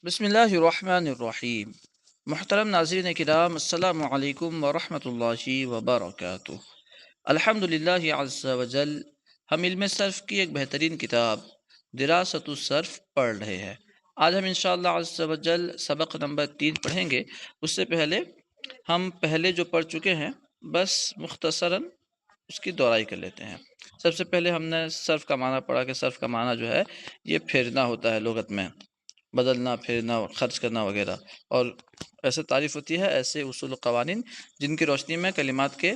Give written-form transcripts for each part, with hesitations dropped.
بسم اللہ الرحمن الرحیم۔ محترم ناظرین کرام، السلام علیکم ورحمۃ اللہ وبرکاتہ۔ الحمد للہ عز وجل، ہم علم صرف کی ایک بہترین کتاب دراست الصرف پڑھ رہے ہیں۔ آج ہم انشاءاللہ عز وجل سبق نمبر 3 پڑھیں گے۔ اس سے پہلے ہم پہلے جو پڑھ چکے ہیں بس مختصراً اس کی دہرائی کر لیتے ہیں۔ سب سے پہلے ہم نے صرف کا معنی پڑھا کہ صرف کا معنی جو ہے یہ پھیرنا ہوتا ہے، لغت میں بدلنا، پھیرنا، خرچ کرنا وغیرہ، اور ایسے تعریف ہوتی ہے ایسے اصول و قوانین جن کی روشنی میں کلمات کے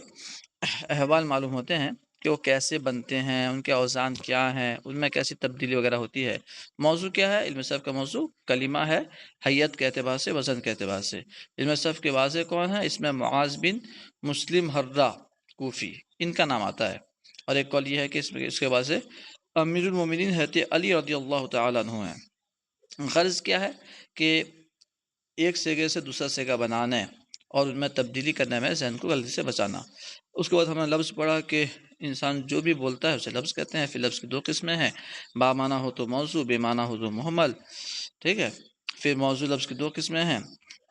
احوال معلوم ہوتے ہیں کہ وہ کیسے بنتے ہیں، ان کے اوزان کیا ہیں، ان میں کیسی تبدیلی وغیرہ ہوتی ہے۔ موضوع کیا ہے؟ علم صرف کا موضوع کلمہ ہے، حیت کے اعتبار سے، وزن کے اعتبار سے۔ علم صرف کے واضح کون ہے؟ اس میں معاذ بن مسلم حرہ کوفی ان کا نام آتا ہے، اور ایک قول یہ ہے کہ اس کے واضح امیر المومنین حضرت علی رضی اللہ تعالیٰ عنہ ہیں۔ غرض کیا ہے کہ ایک سیگے سے دوسرا سیگا بنانے اور ان میں تبدیلی کرنے میں ذہن کو غلطی سے بچانا۔ اس کے بعد ہم نے لفظ پڑھا کہ انسان جو بھی بولتا ہے اسے لفظ کہتے ہیں۔ پھر لفظ کی 2 قسمیں ہیں، با معنی ہو تو موضوع، بے معنی ہو تو محمل، ٹھیک ہے۔ پھر موضوع لفظ کی 2 قسمیں ہیں،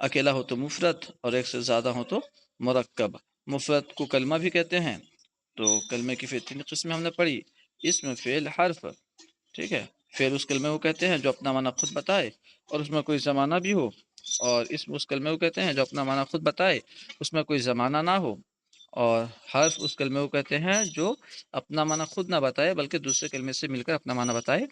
اکیلا ہو تو مفرد اور ایک سے زیادہ ہو تو مرکب۔ مفرد کو کلمہ بھی کہتے ہیں، تو کلمے کی پھر 3 قسمیں ہم نے پڑھی، اسم، فعل، حرف، ٹھیک ہے۔ پھر اس کلمے کو کہتے ہیں جو اپنا معنی خود بتائے اور اس میں کوئی زمانہ بھی ہو، اور اس کلمے کو کہتے ہیں جو اپنا معنی خود بتائے اس میں کوئی زمانہ نہ ہو، اور حرف اس کلمے کو کہتے ہیں جو اپنا معنی خود نہ بتائے بلکہ دوسرے کلمے سے مل کر اپنا معنی بتائے۔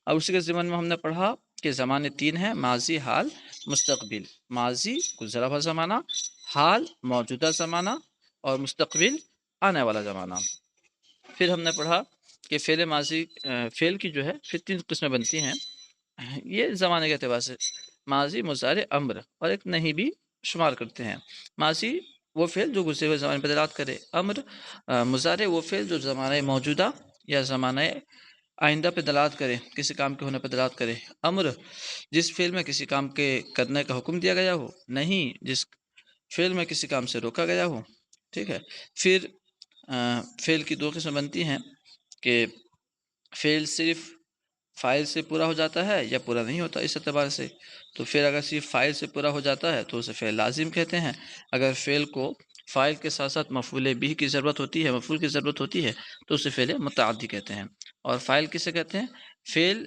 اب اسی کے ضمن میں ہم نے پڑھا کہ زمانے 3 ہیں، ماضی، حال، مستقبل۔ ماضی گزرا ہوا زمانہ، حال موجودہ زمانہ، اور مستقبل آنے والا زمانہ۔ پھر ہم نے پڑھا کہ فعل ماضی، فعل کی جو ہے پھر 3 قسمیں بنتی ہیں یہ زمانے کے اعتبار سے، ماضی، مضارع، امر، اور ایک نہیں بھی شمار کرتے ہیں۔ ماضی وہ فعل جو گزرے ہوئے زمانے پہ دلالت کرے، امر مضارع وہ فعل جو زمانہ موجودہ یا زمانہ آئندہ پہ دلالت کرے، کسی کام کے ہونے پہ دلالت کرے۔ امر جس فعل میں کسی کام کے کرنے کا حکم دیا گیا ہو، نہیں جس فعل میں کسی کام سے روکا گیا ہو، ٹھیک ہے۔ پھر فعل کی 2 قسمیں بنتی ہیں کہ فعل صرف فاعل سے پورا ہو جاتا ہے یا پورا نہیں ہوتا اس اعتبار سے۔ تو پھر اگر صرف فاعل سے پورا ہو جاتا ہے تو اسے فعل لازم کہتے ہیں۔ اگر فعل کو فاعل کے ساتھ ساتھ مفعول بھی کی ضرورت ہوتی ہے، مفعول کی ضرورت ہوتی ہے، تو اسے فعل متعدی کہتے ہیں۔ اور فاعل کسے کہتے ہیں؟ فعل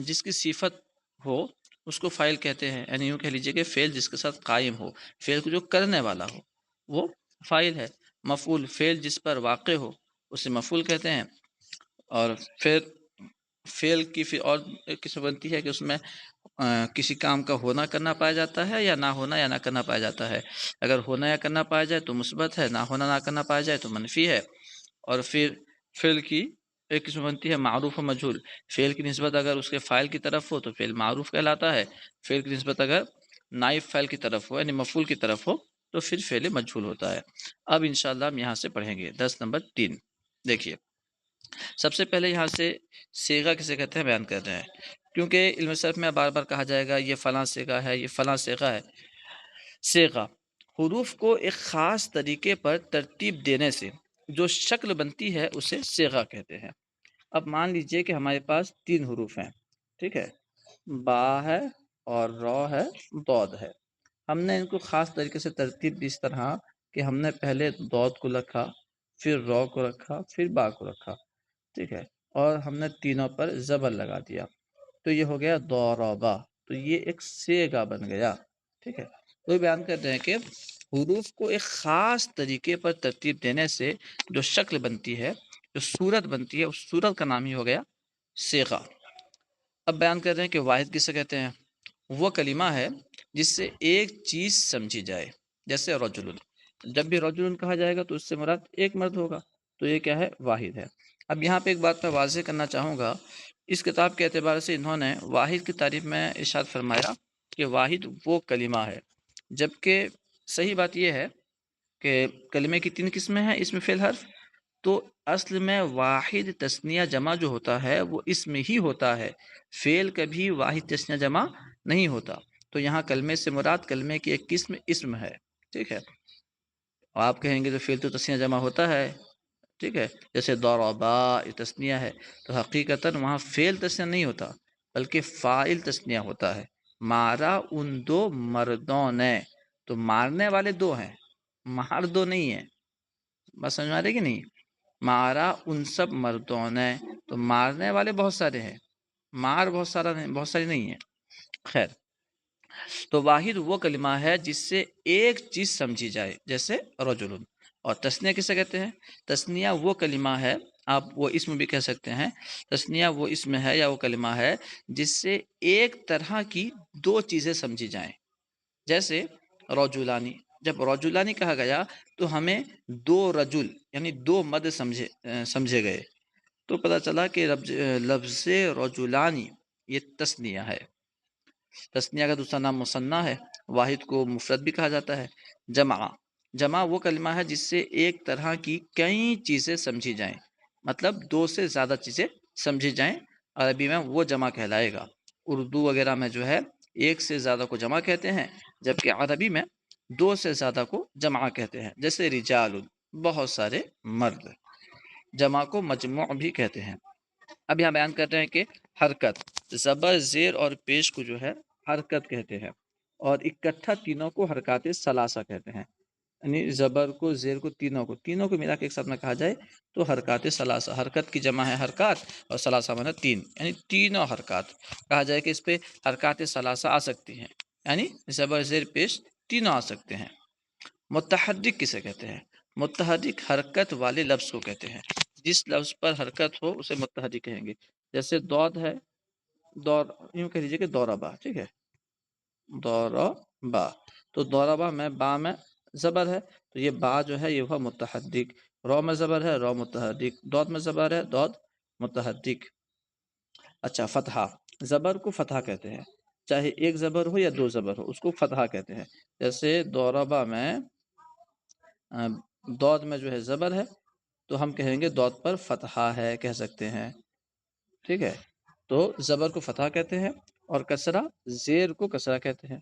جس کی صفت ہو اس کو فاعل کہتے ہیں، یعنی یوں کہہ لیجئے کہ فعل جس کے ساتھ قائم ہو، فعل کو جو کرنے والا ہو وہ فاعل ہے۔ مفعول فعل جس پر واقع ہو اسے مفعول کہتے ہیں۔ اور پھر فعل کی پھر اور ایک قسم بنتی ہے کہ اس میں کسی کام کا ہونا کرنا پایا جاتا ہے یا نہ ہونا یا نہ کرنا پایا جاتا ہے۔ اگر ہونا یا کرنا پایا جائے تو مثبت ہے، نہ ہونا نہ کرنا پایا جائے تو منفی ہے۔ اور پھر فعل کی ایک قسم بنتی ہے معروف و مجہول، فعل کی نسبت اگر اس کے فاعل کی طرف ہو تو فعل معروف کہلاتا ہے، فعل کی نسبت اگر نائب فاعل کی طرف ہو یعنی مفعول کی طرف ہو تو پھر فعل مجہول ہوتا ہے۔ اب انشاءاللہ ہم یہاں سے پڑھیں گے درس نمبر 3۔ دیکھیے سب سے پہلے یہاں سے صیغہ کسے کہتے ہیں بیان کر رہے ہیں، کیونکہ علم صرف میں بار بار کہا جائے گا یہ فلاں صیغہ ہے، یہ فلاں صیغہ ہے۔ صیغہ حروف کو ایک خاص طریقے پر ترتیب دینے سے جو شکل بنتی ہے اسے صیغہ کہتے ہیں۔ اب مان لیجئے کہ ہمارے پاس 3 حروف ہیں، ٹھیک ہے، با ہے اور رو ہے، ضاد ہے۔ ہم نے ان کو خاص طریقے سے ترتیب دی اس طرح کہ ہم نے پہلے ضاد کو رکھا، پھر رو کو رکھا، پھر با کو رکھا، ٹھیک ہے، اور ہم نے تینوں پر زبر لگا دیا، تو یہ ہو گیا ضربا، تو یہ ایک صیغہ بن گیا، ٹھیک ہے۔ تو بیان کرتے ہیں کہ حروف کو ایک خاص طریقے پر ترتیب دینے سے جو شکل بنتی ہے، جو صورت بنتی ہے، اس صورت کا نام ہی ہو گیا صیغہ۔ اب بیان کر رہے ہیں کہ واحد کسے کہتے ہیں؟ وہ کلمہ ہے جس سے ایک چیز سمجھی جائے، جیسے رجل، جب بھی رجل کہا جائے گا تو اس سے مراد ایک مرد ہوگا، تو یہ کیا ہے؟ واحد ہے۔ اب یہاں پہ ایک بات میں واضح کرنا چاہوں گا، اس کتاب کے اعتبار سے انہوں نے واحد کی تعریف میں ارشاد فرمایا کہ واحد وہ کلمہ ہے، جبکہ صحیح بات یہ ہے کہ کلمے کی 3 قسمیں ہیں، اسم، فعل، حرف، تو اصل میں واحد تثنیہ جمع جو ہوتا ہے وہ اسم ہی ہوتا ہے، فعل کبھی واحد تثنیہ جمع نہیں ہوتا۔ تو یہاں کلمے سے مراد کلمے کی ایک قسم اسم ہے، ٹھیک ہے۔ آپ کہیں گے تو فعل تو تثنیہ جمع ہوتا ہے، ٹھیک ہے، جیسے ضربا یہ تثنیہ ہے، تو حقیقتاً وہاں فعل تثنیہ نہیں ہوتا بلکہ فاعل تثنیہ ہوتا ہے، مارا ان دو مردوں نے، تو مارنے والے دو ہیں، مار دو نہیں ہے، بس سمجھ آ رہی کہ نہیں؟ مارا ان سب مردوں نے، تو مارنے والے بہت سارے ہیں، مار بہت سارا نہیں، بہت ساری نہیں ہے۔ خیر، تو واحد وہ کلمہ ہے جس سے ایک چیز سمجھی جائے، جیسے رجل۔ اور تسنیہ کسے کہتے ہیں؟ تسنیہ وہ کلمہ ہے، آپ وہ اسم بھی کہہ سکتے ہیں، تسنیہ وہ اسم ہے یا وہ کلمہ ہے جس سے ایک طرح کی دو چیزیں سمجھی جائیں، جیسے رجلانی۔ جب رجلانی کہا گیا تو ہمیں دو رجل یعنی دو مد سمجھے گئے، تو پتہ چلا کہ لفظ رجلانی یہ تسنیہ ہے۔ تسنیہ کا دوسرا نام مثنیٰ ہے، واحد کو مفرد بھی کہا جاتا ہے۔ جمع وہ کلمہ ہے جس سے ایک طرح کی کئی چیزیں سمجھی جائیں، مطلب دو سے زیادہ چیزیں سمجھی جائیں، عربی میں وہ جمع کہلائے گا۔ اردو وغیرہ میں جو ہے ایک سے زیادہ کو جمع کہتے ہیں، جبکہ عربی میں دو سے زیادہ کو جمع کہتے ہیں، جیسے رجال بہت سارے مرد۔ جمع کو مجموع بھی کہتے ہیں۔ اب یہاں بیان کر رہے ہیں کہ حرکت، زبر زیر اور پیش کو جو ہے حرکت کہتے ہیں، اور اکٹھا تینوں کو حرکات ثلاثہ کہتے ہیں، یعنی زبر کو زیر کو تینوں کو ملا کے ایک ساتھ میں کہا جائے تو حرکات ثلاثہ۔ حرکت کی جمع ہے حرکات، اور ثلاثہ مانا تین، یعنی تینوں حرکات کہا جائے کہ اس پہ حرکات ثلاثہ آ سکتی ہیں، یعنی زبر زیر پیش تینوں آ سکتے ہیں۔ متحرک کسے کہتے ہیں؟ متحرک حرکت والے لفظ کو کہتے ہیں، جس لفظ پر حرکت ہو اسے متحرک کہیں گے، جیسے دود ہے، دور یوں کہہ دیجیے کہ دوربا، ٹھیک ہے، دوربا، تو دوربا میں با میں زبر ہے تو یہ با جو ہے یہ ہوا متحرک، رو میں زبر ہے رو متحرک، دود میں زبر ہے دود متحرک۔ اچھا، فتحہ، زبر کو فتحہ کہتے ہیں، چاہے ایک زبر ہو یا دو زبر ہو اس کو فتحہ کہتے ہیں، جیسے دوربا میں دود میں جو ہے زبر ہے تو ہم کہیں گے دود پر فتحہ ہے کہہ سکتے ہیں، ٹھیک ہے، تو زبر کو فتحہ کہتے ہیں، اور کسرہ زیر کو کسرہ کہتے ہیں،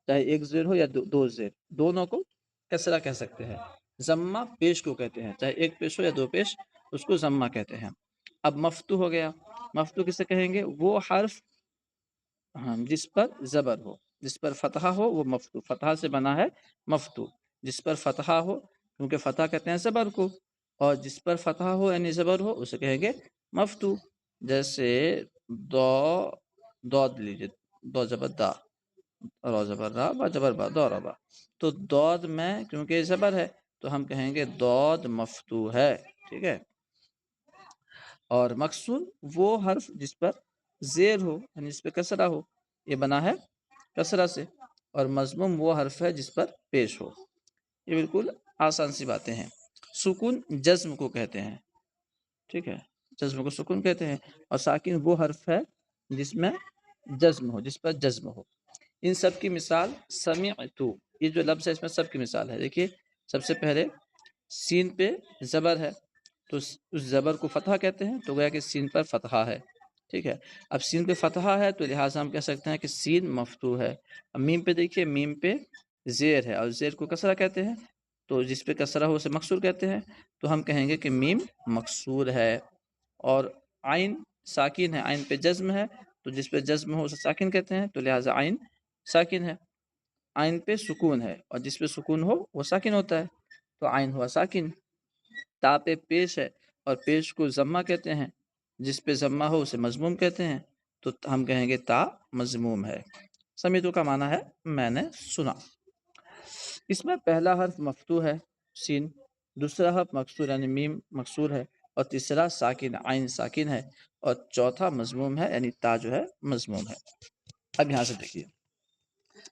چاہے ایک زیر ہو یا دو زیر، دونوں کو کسرہ کہہ سکتے ہیں۔ ضمہ پیش کو کہتے ہیں، چاہے ایک پیش ہو یا دو پیش، اس کو ضمہ کہتے ہیں۔ اب مفتوح ہو گیا، مفتوح کسے کہیں گے؟ وہ حرف جس پر زبر ہو، جس پر فتحہ ہو وہ مفتوح، فتحہ سے بنا ہے مفتوح، جس پر فتحہ ہو، کیونکہ فتح کہتے ہیں زبر کو، اور جس پر فتحہ ہو یعنی زبر ہو اسے کہیں گے مفتوح، جیسے دود لیجیے، دو زبر دا، رو زبر را، با زبر با، دوربا، تو دود میں کیونکہ زبر ہے تو ہم کہیں گے دود مفتوح ہے، ٹھیک ہے۔ اور مکسور وہ حرف جس پر زیر ہو یعنی جس پہ کسرہ ہو، یہ بنا ہے کسرہ سے، اور مضموم وہ حرف ہے جس پر پیش ہو، یہ بالکل آسان سی باتیں ہیں۔ سکون جزم کو کہتے ہیں، ٹھیک ہے، جزم کو سکون کہتے ہیں، اور ساکن وہ حرف ہے جس میں جزم ہو، جس پر جزم ہو۔ ان سب کی مثال سمعت، یہ جو لفظ ہے اس میں سب کی مثال ہے۔ دیکھیے سب سے پہلے سین پہ زبر ہے تو اس زبر کو فتحہ کہتے ہیں، تو گویا کہ سین پر فتحہ ہے، ٹھیک ہے۔ اب سین پہ فتحہ ہے تو لہٰذا ہم کہہ سکتے ہیں کہ سین مفتوح ہے۔ اب میم پہ دیکھیے، میم پہ زیر ہے اور زیر کو کسرہ کہتے ہیں، تو جس پہ کسرہ ہو اسے مکسور کہتے ہیں، تو ہم کہیں گے کہ میم مکسور ہے۔ اور عین ساکن ہے، عین پہ جزم ہے تو جس پہ جزم ہو اسے ساکن کہتے ہیں، تو لہٰذا عین ساکن ہے۔ عین پہ سکون ہے اور جس پہ سکون ہو وہ ساکن ہوتا ہے، تو عین ہوا ساکن۔ تا پہ پیش ہے اور پیش کو ضمہ کہتے ہیں، جس پہ ضمہ ہو اسے مضموم کہتے ہیں، تو ہم کہیں گے تا مضموم ہے۔ سمیتو کا معنی ہے میں نے سنا۔ اس میں پہلا حرف مفتوح ہے سین، دوسرا حرف مکسور یعنی میم مکسور ہے، اور تیسرا ساکن عین ساکن ہے، اور چوتھا مضموم ہے یعنی تا جو ہے مضموم ہے۔ اب یہاں سے دیکھیے،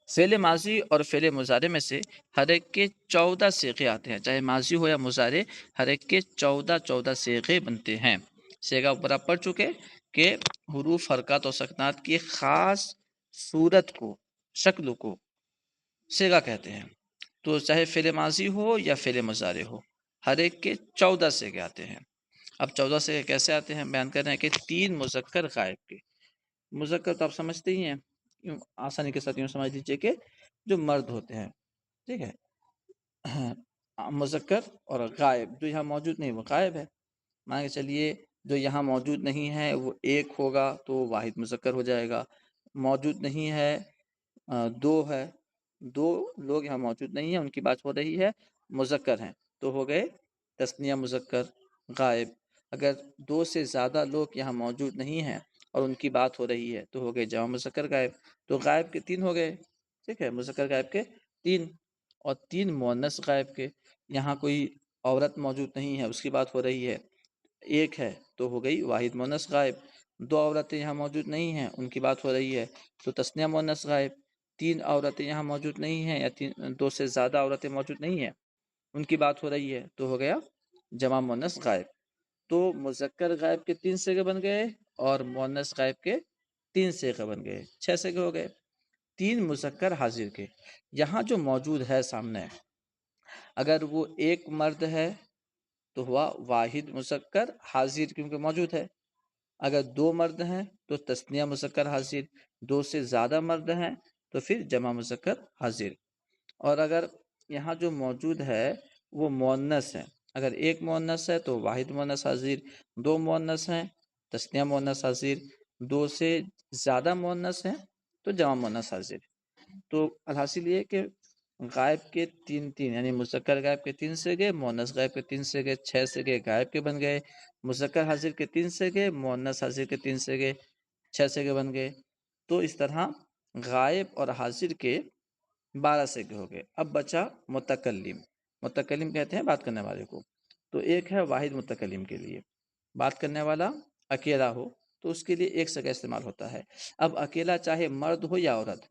فعل ماضی اور فعل مضارع میں سے ہر ایک کے 14 صیغے آتے ہیں، چاہے ماضی ہو یا مضارع، ہر ایک کے 14 صیغے بنتے ہیں۔ صیغہ اوپر آپ پڑھ چکے کہ حروف حرکات اور سکنات کی خاص صورت کو، شکل کو صیغہ کہتے ہیں، تو چاہے فعل ماضی ہو یا فعل مضارع ہو، ہر ایک کے 14 صیغے آتے ہیں۔ اب 14 صیغے کیسے آتے ہیں بیان کر رہے ہیں کہ 3 مذکر غائب کے، مذکر تو آپ سمجھتے ہی ہیں، یوں آسانی کے ساتھ یوں سمجھ لیجیے کہ جو مرد ہوتے ہیں، ٹھیک ہے، مذکر اور غائب، جو یہاں موجود نہیں وہ غائب ہے، مان کے چلیے جو یہاں موجود نہیں ہے وہ ایک ہوگا تو واحد مذکر ہو جائے گا، موجود نہیں ہے دو ہے، دو لوگ یہاں موجود نہیں ہیں، ان کی بات ہو رہی ہے، مذکر ہیں تو ہو گئے تثنیہ مذکر غائب۔ اگر دو سے زیادہ لوگ یہاں موجود نہیں ہیں اور ان کی بات ہو رہی ہے تو ہو گئے جمع مذکر غائب۔ تو غائب کے تین ہو گئے، ٹھیک ہے، مذکر غائب کے تین، اور تین مؤنث غائب کے۔ یہاں کوئی عورت موجود نہیں ہے، اس کی بات ہو رہی ہے، ایک ہے تو ہو گئی واحد مؤنث غائب۔ دو عورتیں یہاں موجود نہیں ہیں، ان کی بات ہو رہی ہے تو تثنیہ مؤنث غائب۔ تین عورتیں یہاں موجود نہیں ہیں یا دو سے زیادہ عورتیں موجود نہیں ہیں، ان کی بات ہو رہی ہے تو ہو گیا جمع مؤنث غائب۔ تو مذکر غائب کے تین صیغے بن گئے اور مؤنث غائب کے تین صیغے بن گئے، چھ صیغے ہو گئے۔ تین مذکر حاضر کے، یہاں جو موجود ہے سامنے، اگر وہ ایک مرد ہے تو ہوا واحد مذکر حاضر کیونکہ موجود ہے۔ اگر دو مرد ہیں تو تثنیہ مذکر حاضر، دو سے زیادہ مرد ہیں تو پھر جمع مذکر حاضر۔ اور اگر یہاں جو موجود ہے وہ مؤنث ہے، اگر ایک مؤنث ہے تو واحد مؤنث حاضر، دو مؤنث ہیں تثنیہ مؤنث حاضر، دو سے زیادہ مؤنث ہیں تو جمع مؤنث حاضر۔ تو الحاصل یہ کہ غائب کے تین تین، یعنی مذکر غائب کے تین صیغے، مؤنث غائب کے تین صیغے، چھ صیغے غائب کے بن گئے۔ مذکر حاضر کے تین صیغے، مؤنث حاضر کے تین صیغے، چھ صیغے بن گئے۔ تو اس طرح غائب اور حاضر کے 12 صیغے ہو گئے۔ اب بچا متکلم۔ متکلم کہتے ہیں بات کرنے والے کو، تو ایک ہے واحد متکلم کے لیے، بات کرنے والا اکیلا ہو تو اس کے لیے ایک صیغہ استعمال ہوتا ہے۔ اب اکیلا چاہے مرد ہو یا عورت،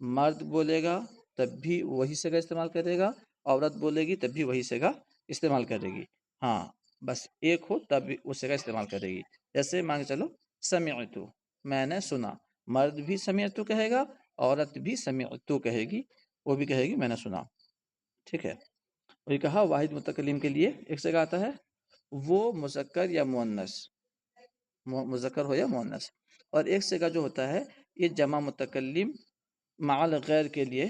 مرد بولے گا تب بھی وہی صیغہ استعمال کرے گا، عورت بولے گی تب بھی وہی صیغہ استعمال کرے گی، ہاں بس ایک ہو تب بھی وہ صیغہ استعمال کرے گی۔ جیسے مان کے چلو سمعتو، میں نے سنا، مرد بھی سمعتو کہے گا، عورت بھی سمعتو کہے گی، وہ بھی کہے گی میں نے سنا، ٹھیک ہے۔ وہی کہا واحد متکلم کے لیے ایک صیغہ آتا ہے، وہ مذکر یا مؤنث، مذکر ہو یا مؤنث۔ اور ایک صیغہ جو ہوتا ہے یہ جمع متکلم مع الغیر کے لیے،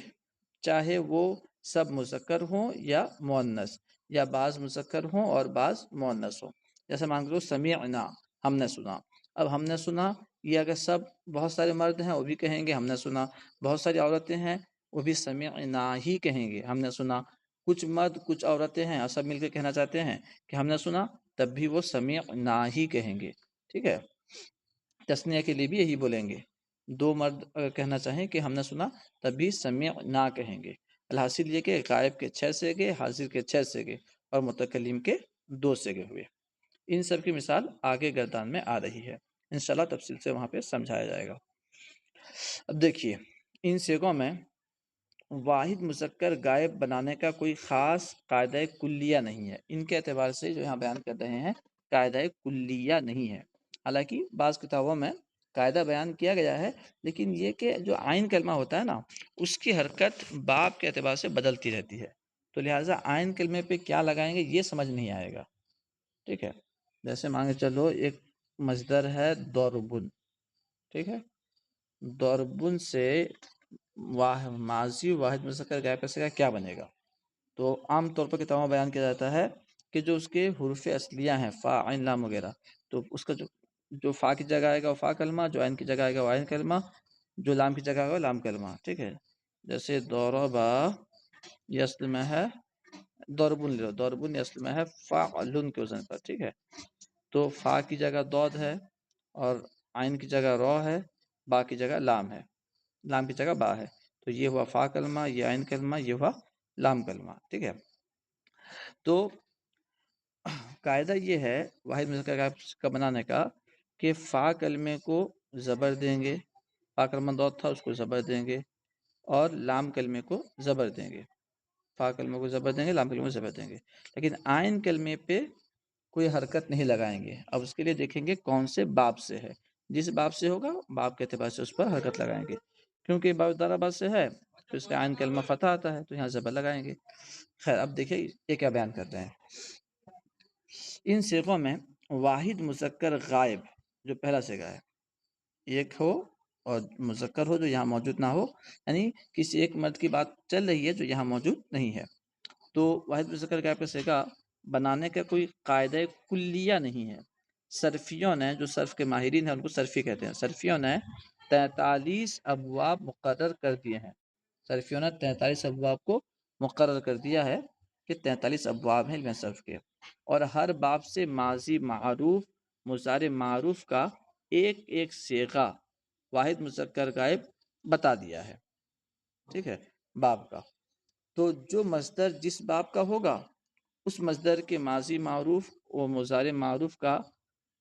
چاہے وہ سب مذکر ہوں یا مؤنث، یا بعض مذکر ہوں اور بعض مؤنث ہوں۔ جیسے مان لو سمعنا، ہم نے سنا۔ اب ہم نے سنا یہ اگر سب بہت سارے مرد ہیں وہ بھی کہیں گے ہم نے سنا، بہت ساری عورتیں ہیں وہ بھی سمعنا ہی کہیں گے ہم نے سنا، کچھ مرد کچھ عورتیں ہیں اور سب مل کے کہنا چاہتے ہیں کہ ہم نے سنا، تب بھی وہ سمعنا ہی کہیں گے، ٹھیک ہے۔ تثنیہ کے لیے بھی یہی بولیں گے، دو مرد اگر کہنا چاہیں کہ ہم نے سنا تب بھی سمعنا کہیں گے۔ الحاصل یہ کہ غائب کے 6 صیغے، حاضر کے 6 صیغے اور متکلم کے 2 صیغے ہوئے۔ ان سب کی مثال آگے گردان میں آ رہی ہے، انشاءاللہ تفصیل سے وہاں پہ سمجھایا جائے گا۔ اب دیکھیے ان صیغوں میں واحد مذکر غائب بنانے کا کوئی خاص قاعدہ کلیہ نہیں ہے، ان کے اعتبار سے جو یہاں بیان کر رہے ہیں قاعدہ کلیہ نہیں ہے۔ حالانکہ بعض کتابوں میں قاعدہ بیان کیا گیا ہے، لیکن یہ کہ جو عین کلمہ ہوتا ہے نا اس کی حرکت باب کے اعتبار سے بدلتی رہتی ہے، تو لہٰذا عین کلمے پہ کیا لگائیں گے یہ سمجھ نہیں آئے گا، ٹھیک ہے۔ جیسے مانگے چلو ایک مصدر ہے ضربن، ٹھیک ہے، ضربن سے ماضی واحد مذکر غائب کا صیغہ کیا بنے گا؟ تو عام طور پر کتابوں میں بیان کیا جاتا ہے کہ جو اس کے حروف اصلیہ ہیں فا عین لام وغیرہ، تو اس کا جو فا کی جگہ آئے گا وہ فا کلمہ، جو عین کی جگہ آئے گا وہ عین کلمہ، جو لام کی جگہ آئے گا وہ لام کلمہ، ٹھیک ہے۔ جیسے ضربا یہ اصل میں ہے ضربن، لے لو ضربن یہ اصل میں ہے فعلن کے وزن پر، ٹھیک ہے۔ تو فا کی جگہ ضاد ہے اور عین کی جگہ را ہے، با کی جگہ لام ہے، لام کی جگہ با ہے، تو یہ ہوا فا کلمہ، یہ عین کلمہ، یہ ہوا لام کلمہ، ٹھیک ہے۔ تو قاعدہ یہ ہے واحد مذکر غائب کا بنانے کا کہ فا کلمے کو زبر دیں گے، فا کلمہ ضاد تھا اس کو زبر دیں گے، اور لام کلمے کو زبر دیں گے، فا کلمے کو زبر دیں گے، لام کلمے کو زبر دیں گے، لیکن عین کلمے پہ کوئی حرکت نہیں لگائیں گے۔ اب اس کے لیے دیکھیں گے کون سے باب سے ہے، جس باب سے ہوگا باب کے اعتبار سے اس پر حرکت لگائیں گے، کیونکہ باب ضربہ سے ہے تو اس کا عین کلمہ فتح آتا ہے تو یہاں زبر لگائیں گے۔ خیر اب دیکھیں یہ کیا بیان کرتے ہیں، ان صیغوں میں واحد مذکر غائب جو پہلا صیغہ ہے ایک ہو اور مذکر ہو جو یہاں موجود نہ ہو، یعنی کسی ایک مرد کی بات چل رہی ہے جو یہاں موجود نہیں ہے، تو واحد مذکر غائب کا صیغہ بنانے کا کوئی قاعدہ کلیہ نہیں ہے۔ صرفیوں نے، جو صرف کے ماہرین ہیں ان کو صرفی کہتے ہیں، صرفیوں نے 43 ابواب مقرر کر دیے ہیں۔ صرفیوں نے 43 ابواب کو مقرر کر دیا ہے کہ 43 ابواب ہیں علم صرف کے، اور ہر باب سے ماضی معروف مضارع معروف کا ایک ایک صیغہ واحد مذکر غائب بتا دیا ہے، ٹھیک ہے، باب کا۔ تو جو مصدر جس باب کا ہوگا اس مصدر کے ماضی معروف و مضارع معروف کا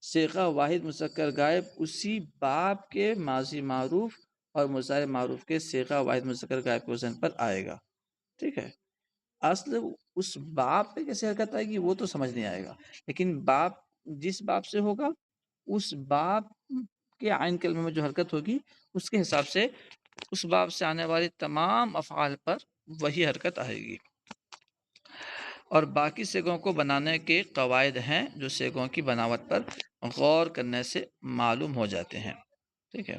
صیغہ واحد مذکر غائب اسی باب کے ماضی معروف اور مضارع معروف کے صیغہ واحد مذکر غائب کے وزن پر آئے گا، ٹھیک ہے۔ اصل اس باب پہ کیسے حرکت آئے گی وہ تو سمجھ نہیں آئے گا، لیکن باب جس باب سے ہوگا اس باب کے عین کلمے میں جو حرکت ہوگی اس کے حساب سے اس باب سے آنے والی تمام افعال پر وہی حرکت آئے گی۔ اور باقی صیغوں کو بنانے کے قواعد ہیں جو صیغوں کی بناوٹ پر غور کرنے سے معلوم ہو جاتے ہیں، ٹھیک ہے۔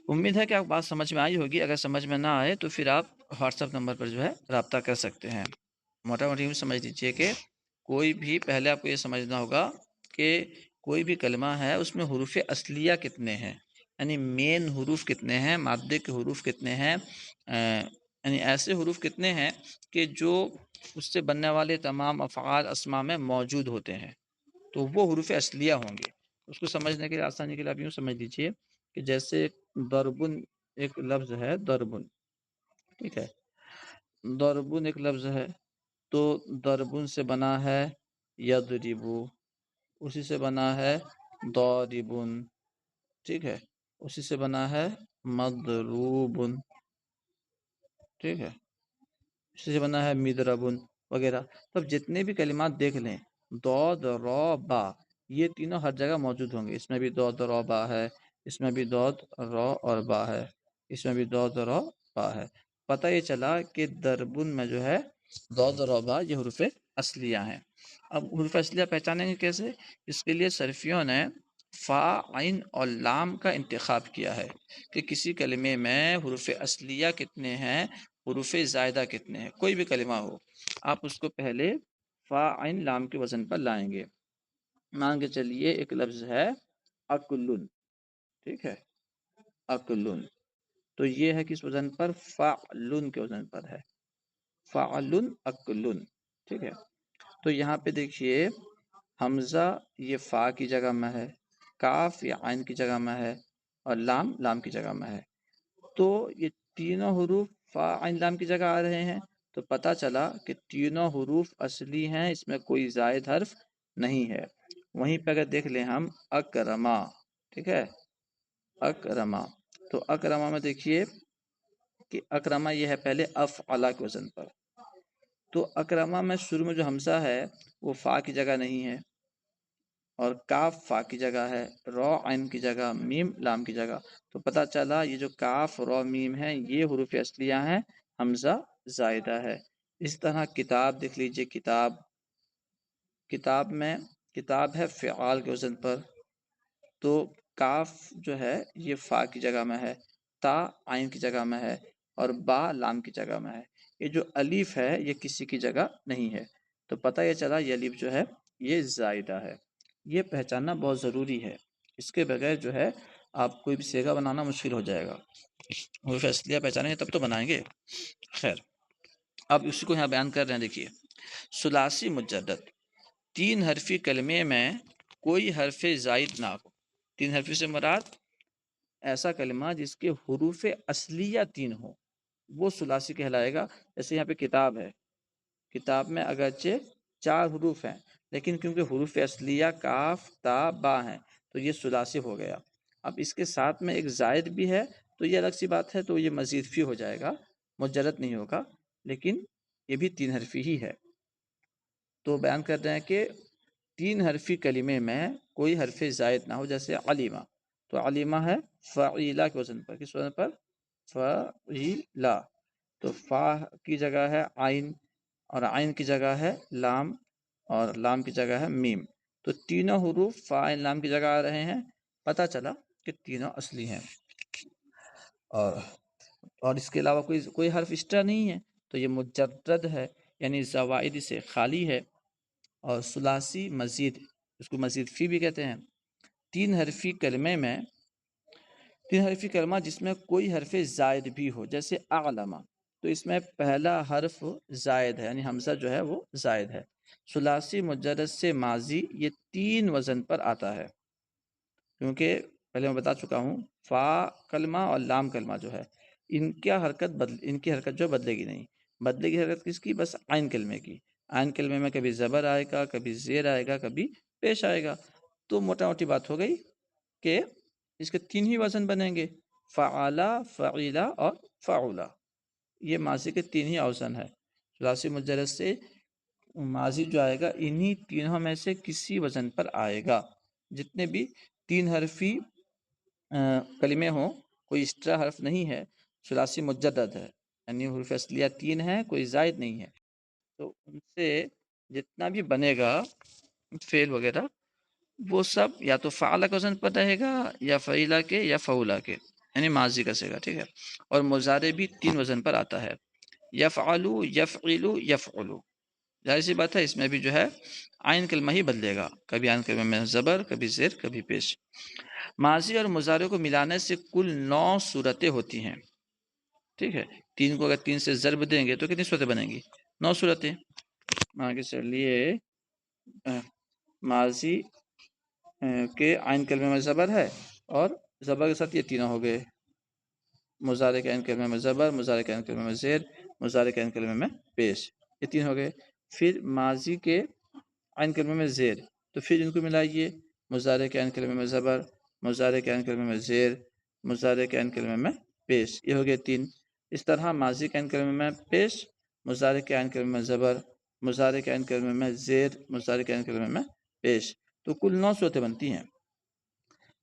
امید ہے کہ آپ بات سمجھ میں آئی ہوگی، اگر سمجھ میں نہ آئے تو پھر آپ واٹس ایپ نمبر پر جو ہے رابطہ کر سکتے ہیں۔ موٹا موٹی سمجھ لیجیے کہ کوئی بھی پہلے آپ کو یہ سمجھنا ہوگا کہ کوئی بھی کلمہ ہے اس میں حروف اصلیہ کتنے ہیں، یعنی مین حروف کتنے ہیں، مادے کے حروف کتنے ہیں، یعنی ایسے حروف کتنے ہیں کہ جو اس سے بننے والے تمام افعال اسماء میں موجود ہوتے ہیں، تو وہ حروف اصلیہ ہوں گے۔ اس کو سمجھنے کے لیے آسانی کے لیے آپ یوں سمجھ لیجیے کہ جیسے ضربن ایک لفظ ہے، ضربن، ٹھیک ہے، ضربن ایک لفظ ہے، تو ضربن سے بنا ہے یضربو، اسی سے بنا ہے ضاربن، ٹھیک ہے، اسی سے بنا ہے مضروبن، ٹھیک ہے، اسی سے بنا ہے مضربن وغیرہ۔ تو اب جتنے بھی کلمات دیکھ لیں، ضاد را با، یہ تینوں ہر جگہ موجود ہوں گے، اس میں بھی ضاد را با ہے، اس میں بھی ضاد را اور با ہے، اس میں بھی ضاد را با ہے۔ پتہ یہ چلا کہ ضربن میں جو ہے ضاد را با یہ حروف اصلیہ ہیں۔ اب حروف اصلیہ پہچانیں گے کیسے؟ اس کے لیے صرفیوں نے فا، عین اور لام کا انتخاب کیا ہے کہ کسی کلمے میں حروف اصلیہ کتنے ہیں، حروف زائدہ کتنے ہیں، کوئی بھی کلمہ ہو آپ اس کو پہلے فا عین لام کے وزن پر لائیں گے۔ مان کے چلیے ایک لفظ ہے اکلن، ٹھیک ہے، اکلن، تو یہ ہے کس وزن پر؟ فعلن کے وزن پر ہے، فعلن اکلن، ٹھیک ہے۔ تو یہاں پہ دیکھیے حمزہ یہ فا کی جگہ میں ہے، کاف یہ عین کی جگہ میں ہے، اور لام لام کی جگہ میں ہے، تو یہ تینوں حروف فا عین لام کی جگہ آ رہے ہیں، تو پتہ چلا کہ تینوں حروف اصلی ہیں، اس میں کوئی زائد حرف نہیں ہے۔ وہیں پہ اگر دیکھ لیں ہم اکرما، ٹھیک ہے، اکرما، تو اکرما میں دیکھیے کہ اکرما یہ ہے پہلے افعلا کے وزن پر، تو اکرما میں شروع میں جو حمزہ ہے وہ فا کی جگہ نہیں ہے، اور کاف فا کی جگہ ہے، را عین کی جگہ، میم لام کی جگہ، تو پتہ چلا یہ جو کاف را میم ہے یہ حروف اصلیہ ہیں، حمزہ زائدہ ہے۔ اس طرح کتاب دیکھ لیجئے، کتاب، کتاب میں کتاب ہے فعال کے وزن پر، تو کاف جو ہے یہ فا کی جگہ میں ہے، تا عین کی جگہ میں ہے، اور با لام کی جگہ میں ہے۔ یہ جو الف ہے یہ کسی کی جگہ نہیں ہے، تو پتہ یہ چلا یہ الف جو ہے یہ زائدہ ہے۔ یہ پہچاننا بہت ضروری ہے، اس کے بغیر جو ہے آپ کوئی بھی صیغہ بنانا مشکل ہو جائے گا۔ حروف اصلیہ پہچانیں گے تب تو بنائیں گے۔ خیر، اب اسی کو یہاں بیان کر رہے ہیں، دیکھیے ثلاثی مجدد، تین حرفی کلمے میں کوئی حرف زائد نہ ہو۔ تین حرفی سے مراد ایسا کلمہ جس کے حروف اصلیہ تین ہو، وہ ثلاثی کہلائے گا۔ جیسے یہاں پہ کتاب ہے، کتاب میں اگرچہ چار حروف ہیں لیکن کیونکہ حروف اصلیہ کاف تا با ہیں تو یہ ثلاثی ہو گیا۔ اب اس کے ساتھ میں ایک زائد بھی ہے تو یہ الگ سی بات ہے، تو یہ مزید فی ہو جائے گا، مجرد نہیں ہوگا، لیکن یہ بھی تین حرفی ہی ہے۔ تو بیان کر رہے ہیں کہ تین حرفی کلمے میں کوئی حرف زائد نہ ہو، جیسے علیمہ، تو علیمہ ہے فعیلہ کے وزن پر، کس وزن پر؟ فعیلہ، تو فا کی جگہ ہے عین، اور عین کی جگہ ہے لام، اور لام کی جگہ ہے میم، تو تینوں حروف فا عین لام کی جگہ آ رہے ہیں، پتہ چلا کہ تینوں اصلی ہیں، اور اس کے علاوہ کوئی حرف ایکسٹرا نہیں ہے، تو یہ مجرد ہے، یعنی زوائد سے خالی ہے۔ اور ثلاثی مزید، اس کو مزید فی بھی کہتے ہیں۔ تین حرفی کلمے میں تین حرفی کلمہ جس میں کوئی حرف زائد بھی ہو، جیسے اعلم، تو اس میں پہلا حرف زائد ہے، یعنی حمزہ جو ہے وہ زائد ہے۔ ثلاثی مجرد سے ماضی یہ 3 وزن پر آتا ہے، کیونکہ پہلے میں بتا چکا ہوں فا کلمہ اور لام کلمہ جو ہے ان کی حرکت جو بدلے گی نہیں، بدلے گی حرکت کس کی؟ بس عین کلمے کی۔ عین کلمے میں کبھی زبر آئے گا، کبھی زیر آئے گا، کبھی پیش آئے گا۔ تو موٹا موٹی بات ہو گئی کہ اس کے 3 ہی وزن بنیں گے، فعلا، فعیلا اور فعولا۔ یہ ماضی کے 3 ہی اوزان ہے۔ ثلاثی مجرد سے ماضی جو آئے گا انہی تینوں میں سے کسی وزن پر آئے گا۔ جتنے بھی 3 حرفی کلمے ہوں، کوئی ایکسٹرا حرف نہیں ہے، ثلاثی مجدد ہے، یعنی حروف اصلیہ 3 ہے، کوئی زائد نہیں ہے، تو ان سے جتنا بھی بنے گا فعل وغیرہ وہ سب یا تو فعلا کا وزن پر رہے گا، یا فعیلا کے، یا فعولا کے، یعنی ماضی کا صیغہ، ٹھیک ہے۔ اور مضارع بھی 3 وزن پر آتا ہے، یفعلو، یفعلو، یفعلو۔ ظاہر سی بات ہے اس میں بھی جو ہے عین کلمہ ہی بدلے گا، کبھی عین کلمہ میں زبر، کبھی زیر، کبھی پیش۔ ماضی اور مضارع کو ملانے سے کل 9 صورتیں ہوتی ہیں، ٹھیک ہے۔ 3 کو اگر 3 سے ضرب دیں گے تو کتنی صورتیں بنیں گی؟ 9 صورتیں۔ مان کے چلیے ماضی کے عین کلمے میں زبر ہے، اور زبر کے ساتھ یہ تینوں ہو گئے، مضارع کے عین کلمے میں زبر، مضارع کے عین کلمے میں زیر، مضارع کے عین کلمے میں پیش، یہ 3 ہو گئے۔ پھر ماضی کے عین کلمے میں زیر، تو پھر ان کو ملائیے، مضارع کے عین کلمے میں زبر، مضارع کے عین کلمے میں زیر، مضارع کے عین کلمے میں پیش، یہ ہو گئے 3۔ اس طرح ماضی کے عین کلمے میں پیش، مضارع کے عین کلمے میں زبر، مضارع کے عین کلمے میں زیر، مضارع کے عین کلمے میں پیش، تو کل 9 صورتیں بنتی ہیں۔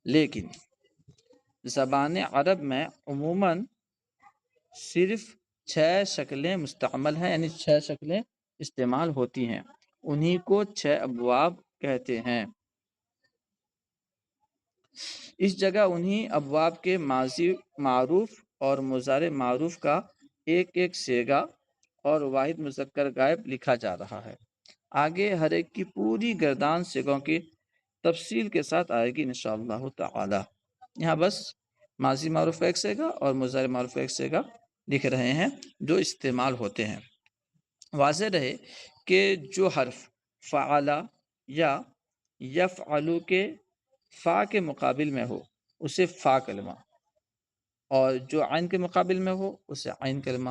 لیکن زبان عرب میں عموماً صرف 6 شکلیں مستعمل ہیں، یعنی 6 شکلیں استعمال ہوتی ہیں، انہی کو 6 ابواب کہتے ہیں۔ اس جگہ انہی ابواب کے ماضی معروف اور مضارع معروف کا ایک ایک صیغہ اور واحد مذکر غائب لکھا جا رہا ہے۔ آگے ہر ایک کی پوری گردان صیغوں کی تفصیل کے ساتھ آئے گی انشاءاللہ تعالی۔ یہاں بس ماضی معروف کا ایک صیغہ اور مضارع معروف کا ایک صیغہ لکھ رہے ہیں جو استعمال ہوتے ہیں۔ واضح رہے کہ جو حرف فعلا یا یفعلو کے فا کے مقابل میں ہو اسے فا کلمہ، اور جو عین کے مقابل میں ہو اسے عین کلمہ،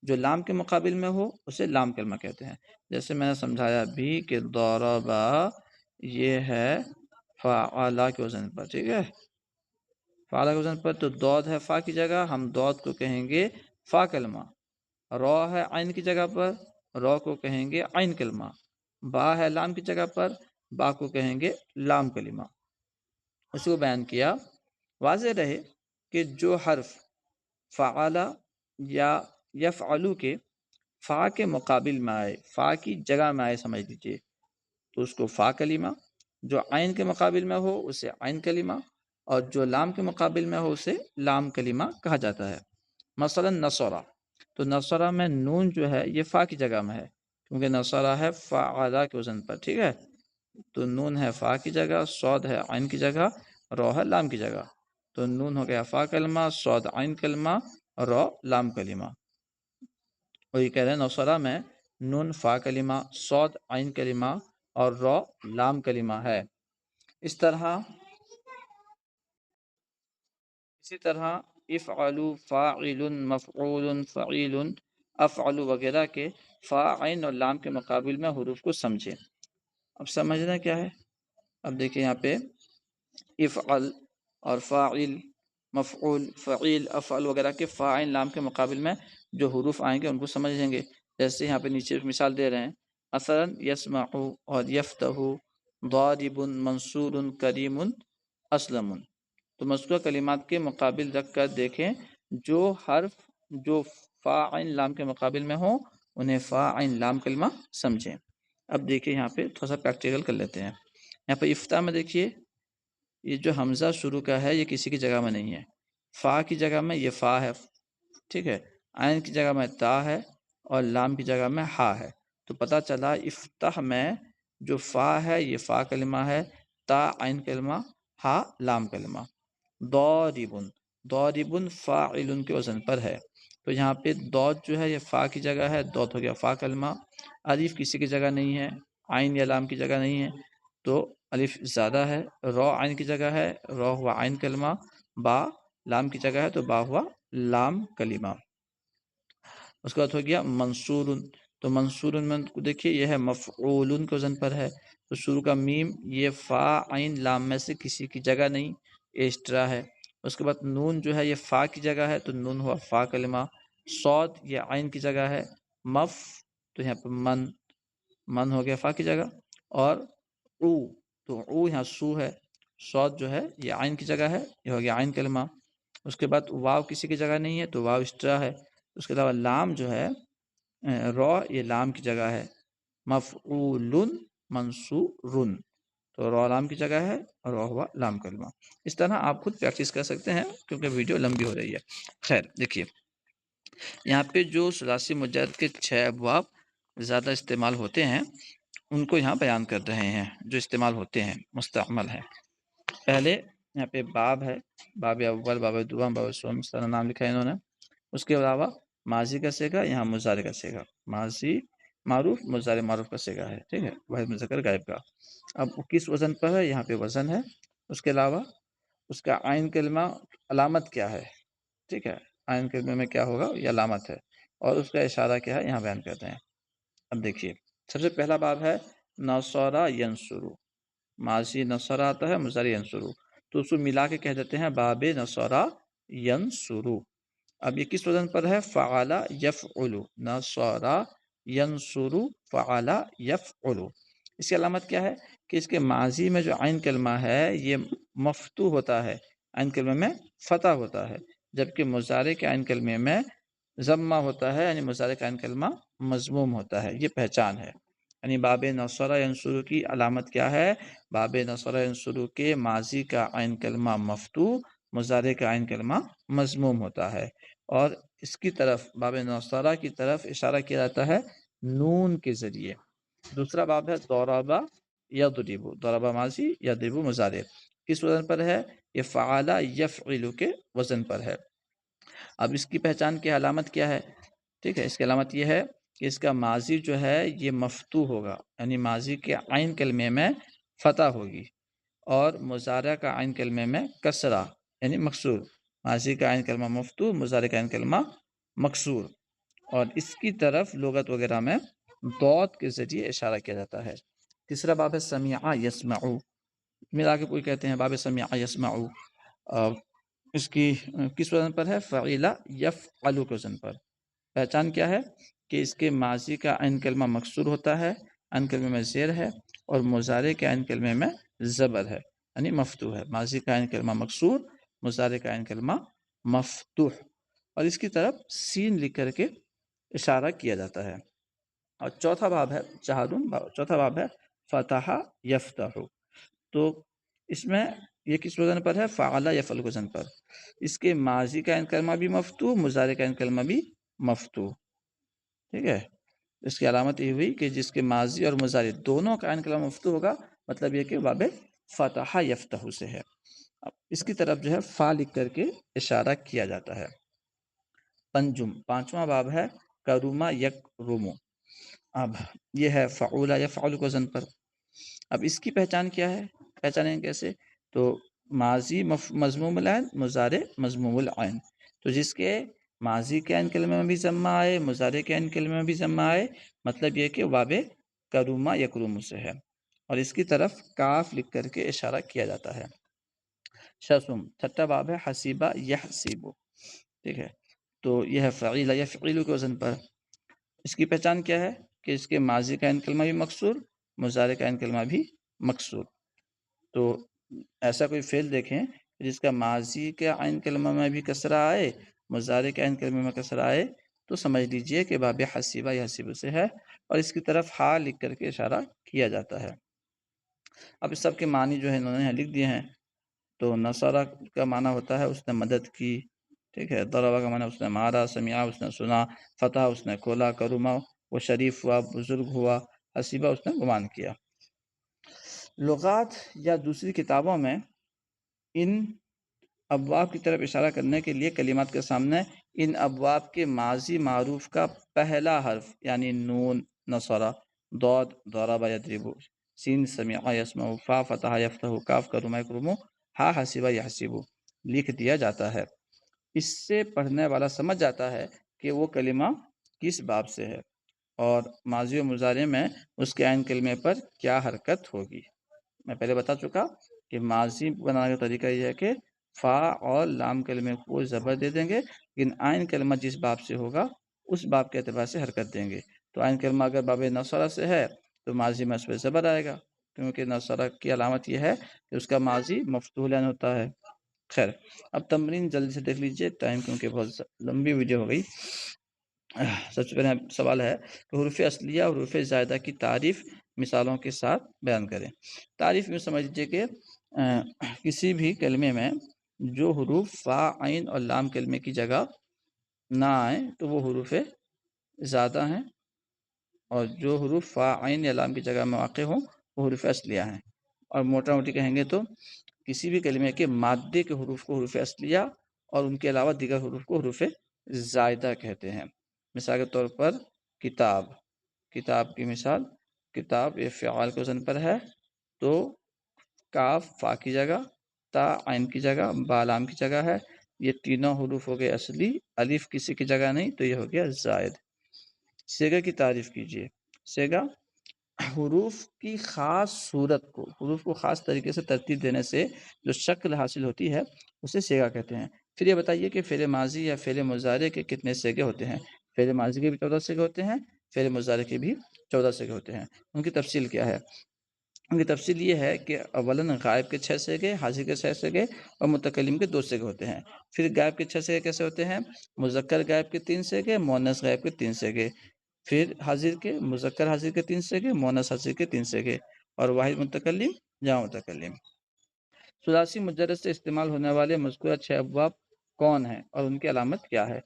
جو لام کے مقابل میں ہو اسے لام کلمہ کہتے ہیں۔ جیسے میں نے سمجھایا بھی کہ ضربا یہ ہے فعلا کے وزن پر، ٹھیک ہے، فعلا کے وزن پر، تو دود ہے فا کی جگہ، ہم دود کو کہیں گے فا کلمہ۔ رو ہے عین کی جگہ پر، رو کو کہیں گے عین کلمہ۔ با ہے لام کی جگہ پر، با کو کہیں گے لام کلمہ۔ اس کو بیان کیا۔ واضح رہے کہ جو حرف فعلا یا یفعلو کے فا کے مقابل میں آئے، فا کی جگہ میں آئے سمجھ لیجیے، تو اس کو فا کلمہ، جو عین کے مقابل میں ہو اسے عین کلمہ، اور جو لام کے مقابل میں ہو اسے لام کلمہ کہا جاتا ہے۔ مثلا نصرہ، تو نصرہ میں نون جو ہے یہ فا کی جگہ میں ہے، کیونکہ نصرہ ہے فعلا کے وزن پر، ٹھیک ہے، تو نون ہے فا کی جگہ، صاد ہے عین کی جگہ، رو ہے لام کی جگہ، تو نون ہو گیا فا کلمہ، صاد عین کلمہ، رو لام کلمہ۔ وہی کہہ رہے ہیں نصرہ میں نون فا کلمہ، صاد عین کلمہ اور رو لام کلمہ ہے۔ اسی طرح افعلوا، فاعل، مفعول، فعیل، افعل وغیرہ کے فا، عین اور لام کے مقابل میں حروف کو سمجھیں۔ اب سمجھنا کیا ہے؟ اب دیکھیں یہاں پہ افعل اور فاعل، مفعول، فعیل، افعل وغیرہ کے فا، عین، لام کے مقابل میں جو حروف آئیں گے ان کو سمجھیں گے۔ جیسے یہاں پہ نیچے مثال دے رہے ہیں، مثلا یسمع اور یفتح، ضارب، منصور، کریم، اسلم۔ تو مذکورہ کلمات کے مقابل رکھ کر دیکھیں جو حرف جو فا، عین، لام کے مقابل میں ہوں انہیں فا، عین، لام کلمہ سمجھیں۔ اب دیکھیں یہاں پہ تھوڑا سا پریکٹیکل کر لیتے ہیں۔ یہاں پہ افتاح میں دیکھیے یہ جو حمزہ شروع کا ہے یہ کسی کی جگہ میں نہیں ہے، فا کی جگہ میں یہ فا ہے، ٹھیک ہے، عین کی جگہ میں تا ہے اور لام کی جگہ میں ہا ہے، تو پتہ چلا افتح میں جو فا ہے یہ فا کلمہ ہے، تا عین کلمہ، ہا لام کلمہ۔ ضارب، ضارب فاعل کے وزن پر ہے. تو یہاں پہ دود جو ہے یہ فا کی جگہ ہے، دود ہو گیا فا کلمہ. الف کسی کی جگہ نہیں ہے، عین یا لام کی جگہ نہیں ہے، تو الف زیادہ ہے. را عین کی جگہ ہے، را ہوا عین کلمہ. با لام کی جگہ ہے تو با ہوا لام کلمہ. اس کے بعد ہو گیا منصور. تو منصور میں دیکھیے یہ ہے مفعول کے وزن پر ہے. تو شروع کا میم یہ فا عین لام میں سے کسی کی جگہ نہیں، ایکسٹرا ہے. اس کے بعد نون جو ہے یہ فا کی جگہ ہے تو نون ہوا فا کلمہ. صاد یہ عین کی جگہ ہے. مف تو یہاں پہ من ہو گیا فا کی جگہ. اور او تو او یہاں سو ہے. صاد جو ہے یہ عین کی جگہ ہے، یہ ہو گیا عین کلمہ. اس کے بعد واو کسی کی جگہ نہیں ہے تو واو ایکسٹرا ہے. اس کے علاوہ لام جو ہے را یہ لام کی جگہ ہے. مفعول منصور، تو را لام کی جگہ ہے اور را ہوا لام کلمہ. اس طرح آپ خود پریکٹس کر سکتے ہیں کیونکہ ویڈیو لمبی ہو رہی ہے. خیر دیکھیے یہاں پہ جو ثلاثی مجرد کے 6 ابواب زیادہ استعمال ہوتے ہیں ان کو یہاں بیان کر رہے ہیں، جو استعمال ہوتے ہیں مستعمل ہیں. پہلے یہاں پہ باب ہے، باب اول، باب دوم، باب سوم، اس طرح نام لکھا ہے انہوں نے. اس کے علاوہ ماضی کا صیغہ، یہاں مضارع کا صیغہ. ماضی معروف، مضارع معروف کا صیغہ ہے. ٹھیک ہے، واحد مذکر غائب کا. اب وہ کس وزن پر ہے؟ یہاں پہ وزن ہے. اس کے علاوہ اس کا عین کلمہ علامت کیا ہے؟ ٹھیک ہے، عین کلمے میں کیا ہوگا یہ علامت ہے، اور اس کا اشارہ کیا ہے یہاں بیان کرتے ہیں. اب دیکھیے سب سے پہلا باب ہے نصرہ ینصرو. ماضی نصرہ آتا ہے، مضارع ینصرو، تو اس کو ملا کے کہہ دیتے ہیں باب نصرہ ینصرو. اب یہ کس وزن پر ہے؟ فعل یفعل. نصرہ ینصرو فعل یفعل. اس کی علامت کیا ہے کہ اس کے ماضی میں جو عین کلمہ ہے یہ مفتوح ہوتا ہے، عین کلمے میں فتح ہوتا ہے، جبکہ مضارع کے عین کلمے میں ضمہ ہوتا ہے، یعنی مضارع کا عین کلمہ مضموم ہوتا ہے. یہ پہچان ہے. یعنی باب نصرہ ینصرو کی علامت کیا ہے؟ باب نصرہ ینصرو کے ماضی کا عین کلمہ مفتوح، مضارع کا عین کلمہ مضموم ہوتا ہے. اور اس کی طرف باب نصرہ کی طرف اشارہ کیا جاتا ہے نون کے ذریعے. دوسرا باب ہے ضرب یضرب. ضرب ماضی، یضرب مضارع. کس وزن پر ہے؟ یہ فعل یفعل کے وزن پر ہے. اب اس کی پہچان کی علامت کیا ہے؟ ٹھیک ہے، اس کی علامت یہ ہے کہ اس کا ماضی جو ہے یہ مفتوح ہوگا، یعنی ماضی کے عین کلمے میں فتح ہوگی، اور مضارع کا عین کلمے میں کسرہ یعنی مکسور. ماضی کا عین کلمہ مفتوح، مضارع کا عین کلمہ مکسور. اور اس کی طرف لغت وغیرہ میں ضاد کے ذریعے اشارہ کیا جاتا ہے. تیسرا باب ہے سمع یسمع. ملا کے کوئی کہتے ہیں باب سمع یسمع. اس کی کس وزن پر ہے؟ فعل یفعل کے وزن پر. پہچان کیا ہے کہ اس کے ماضی کا عین کلمہ مکسور ہوتا ہے، عین کلمے میں زیر ہے، اور مضارع کے عین کلمے میں زبر ہے، یعنی مفتوح ہے. ماضی کا عین کلمہ مکسور، مضارع کا عین کلمہ مفتوح. اور اس کی طرف سین لکھ کر کے اشارہ کیا جاتا ہے. اور چوتھا باب ہے چوتھا باب ہے فتح یفتح. تو اس میں یہ کس وزن پر ہے؟ فعل یفعل وزن پر. اس کے ماضی کا عین کلمہ بھی مفتوح، مضارع کا عین کلمہ بھی مفتوح. ٹھیک ہے، اس کی علامت یہ ہوئی کہ جس کے ماضی اور مضارع دونوں کا عین کلمہ مفتوح ہوگا، مطلب یہ کہ باب فتح یفتح سے ہے. اب اس کی طرف جو ہے فا لکھ کر کے اشارہ کیا جاتا ہے. پنجم، پانچواں باب ہے کرما یکرمو. اب یہ ہے فعول یفعل کے وزن پر. اب اس کی پہچان کیا ہے؟ پہچانیں کیسے؟ تو ماضی مضموم العین، مضارع مضموم العین. تو جس کے ماضی کے عین کلمے میں بھی ضمہ آئے، مضارع کے عین کلمے میں بھی ضمہ آئے، مطلب یہ کہ باب کرما یکرمو سے ہے. اور اس کی طرف کاف لکھ کر کے اشارہ کیا جاتا ہے. ششم، چھٹا باب ہے حسیبہ یحسیبو. ٹھیک ہے، تو یہ ہے فعیل یفعل کے وزن پر. اس کی پہچان کیا ہے کہ اس کے ماضی کا عین کلمہ بھی مکسور، مضارع کا عین کلمہ بھی مکسور. تو ایسا کوئی فعل دیکھیں جس کا ماضی کے عین کلمہ میں بھی کسرہ آئے، مضارع کے عین کلمہ میں کسرہ آئے، تو سمجھ لیجئے کہ باب حسیبہ یحسیبو سے ہے. اور اس کی طرف ہا لکھ کر کے اشارہ کیا جاتا ہے. اب اس سب کے معنی جو ہے انہوں نے لکھ دیے ہیں. تو نصرہ کا معنی ہوتا ہے اس نے مدد کی. ٹھیک ہے، ضربہ کا معنی اس نے مارا، سمعہ اس نے سنا، فتح اس نے کھولا، کرما وہ شریف ہوا، بزرگ ہوا، حسیبہ اس نے گمان کیا. لغات یا دوسری کتابوں میں ان ابواب کی طرف اشارہ کرنے کے لیے کلمات کے سامنے ان ابواب کے ماضی معروف کا پہلا حرف یعنی نون نصرہ، ضاد ضرب یضرب، سین سمع یسمع، فا فتح یفتح، کاف کرم یکرم، ہا حسب یحسب لکھ دیا جاتا ہے۔ اس سے پڑھنے والا سمجھ جاتا ہے کہ وہ کلمہ کس باب سے ہے اور ماضی و مضارع میں اس کے عین کلمے پر کیا حرکت ہوگی۔ میں پہلے بتا چکا کہ ماضی بنانے کا طریقہ یہ ہے کہ فا اور لام کلمے کو زبر دے دیں گے، لیکن عین کلمہ جس باب سے ہوگا اس باب کے اعتبار سے حرکت دیں گے۔ تو عین کلمہ اگر باب نصرہ سے ہے تو ماضی میں اس پہ زبر آئے گا، کیونکہ نصرہ کی علامت یہ ہے کہ اس کا ماضی مفتوح لین ہوتا ہے۔ خیر، اب تمرین جلدی سے دیکھ لیجئے، ٹائم کیونکہ بہت لمبی ویڈیو ہو گئی۔ سب سے پہلے سوال ہے کہ حروف اصلیہ اور حروف زائدہ کی تعریف مثالوں کے ساتھ بیان کریں۔ تعریف میں سمجھ لیجیے کہ کسی بھی کلمے میں جو حروف فا عین اور لام کلمے کی جگہ نہ آئیں تو وہ حروف زائدہ ہیں، اور جو حروف فا عین یا لام کی جگہ میں واقع ہوں وہ حروف اصلیہ ہیں۔ اور موٹا موٹی کہیں گے تو کسی بھی کلمے کے مادے کے حروف کو حروف اصلیہ اور ان کے علاوہ دیگر حروف کو حروف زائدہ کہتے ہیں۔ مثال کے طور پر کتاب، کتاب کی مثال، کتاب یہ فعال کے وزن پر ہے تو کاف فا کی جگہ، تا عین کی جگہ، با لام کی جگہ ہے، یہ تینوں حروف ہو گئے اصلی، الف کسی کی جگہ نہیں تو یہ ہو گیا زائد۔ سیگا کی تعریف کیجیے۔ سیگا حروف کی خاص صورت کو، حروف کو خاص طریقے سے ترتیب دینے سے جو شکل حاصل ہوتی ہے اسے سیگا کہتے ہیں۔ پھر یہ بتائیے کہ فعل ماضی یا فعل مضارع کے کتنے سیگے ہوتے ہیں؟ فعل ماضی کے بھی 14 سیگے ہوتے ہیں، فعل مضارع کے بھی 14 سیگے ہوتے ہیں۔ ان کی تفصیل کیا ہے؟ ان کی تفصیل یہ ہے کہ اولاً غائب کے 6 سیگے، حاضر کے 6 سیگے اور متکلم کے 2 سیگے ہوتے ہیں۔ پھر غائب کے 6 سیگے کیسے ہوتے ہیں؟ مذکر غائب کے 3 سیگے، مؤنث غائب کے 3 سیگے، پھر حاضر کے، مذکر حاضر کے 3 سیگے، مؤنث حاضر کے 3 سیگے، اور واحد متکلم، جمع متکلم۔ ثلاثی مجرد سے استعمال ہونے والے مذکورہ 6 ابواب کون ہیں اور ان کی علامت کیا ہے؟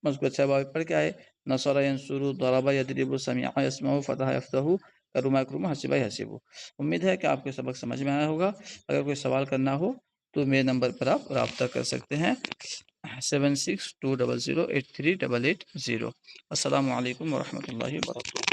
مذکورہ 6 ابواب پر کیا ہے؟ نصر ینصر، ضرب یضرب، سمع یسمع، فتح یفتح، کرم یکرم، حسب یحسب۔ امید ہے کہ آپ کو سبق سمجھ میں آیا ہوگا۔ اگر کوئی سوال کرنا ہو تو میرے نمبر پر آپ رابطہ کر سکتے ہیں 7620083880۔ السلام علیکم ورحمۃ اللہ وبرکاتہ۔